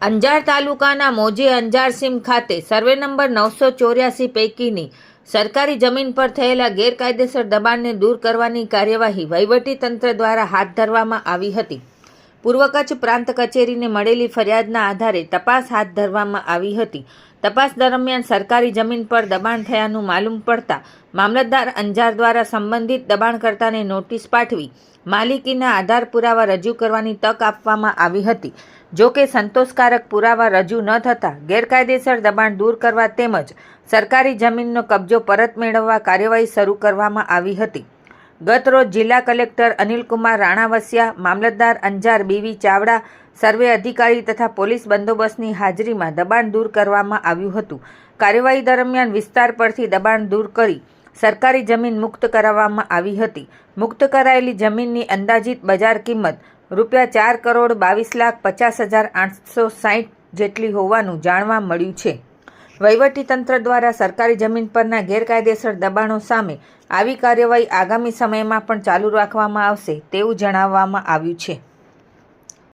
અંજાર તાલુકાના મોજી અંજારસીમ ખાતે survey number 984 પૈકીની સરકારી જમીન પર થયેલા ગેરકાયદેસર દબાણને દૂર કરવાની કાર્યવાહી વહીવટીતંત્ર દ્વારા હાથ ધરવામાં આવી હતી. પૂર્વ કચ્છ પ્રાંત કચેરીને મળેલી ફરિયાદના આધારે તપાસ હાથ ધરવામાં આવી હતી. તપાસ દરમિયાન સરકારી જમીન પર દબાણ થયાનું માલુમ પડતા મામલતદાર અંજાર દ્વારા સંબંધિત દબાણકર્તાને નોટિસ પાઠવી માલિકીના આધાર પુરાવા રજૂ કરવાની તક આપવામાં આવી હતી. જો કે સંતોષકારક પુરાવા રજૂ ન થતાં ગેરકાયદેસર દબાણ દૂર કરવા તેમજ સરકારી જમીનનો કબજો પરત મેળવવા કાર્યવાહી શરૂ કરવામાં આવી હતી. ગત રોજ જિલ્લા કલેક્ટર અનિલકુમાર રાણાવસિયા, મામલતદાર અંજાર બીવી ચાવડા, સર્વે અધિકારી તથા પોલીસ બંદોબસ્તની હાજરીમાં દબાણ દૂર કરવામાં આવ્યું હતું. કાર્યવાહી દરમિયાન વિસ્તાર પરથી દબાણ દૂર કરી સરકારી જમીન મુક્ત કરાવવામાં આવી હતી. મુક્ત કરાયેલી જમીનની અંદાજિત બજાર કિંમત ₹4,22,50,860 જેટલી હોવાનું જાણવા મળ્યું છે. વહીવટીતંત્ર દ્વારા સરકારી જમીન પરના ગેરકાયદેસર દબાણો સામે આવી કાર્યવાહી આગામી સમયમાં પણ ચાલુ રાખવામાં આવશે તેવું જણાવવામાં આવ્યું છે.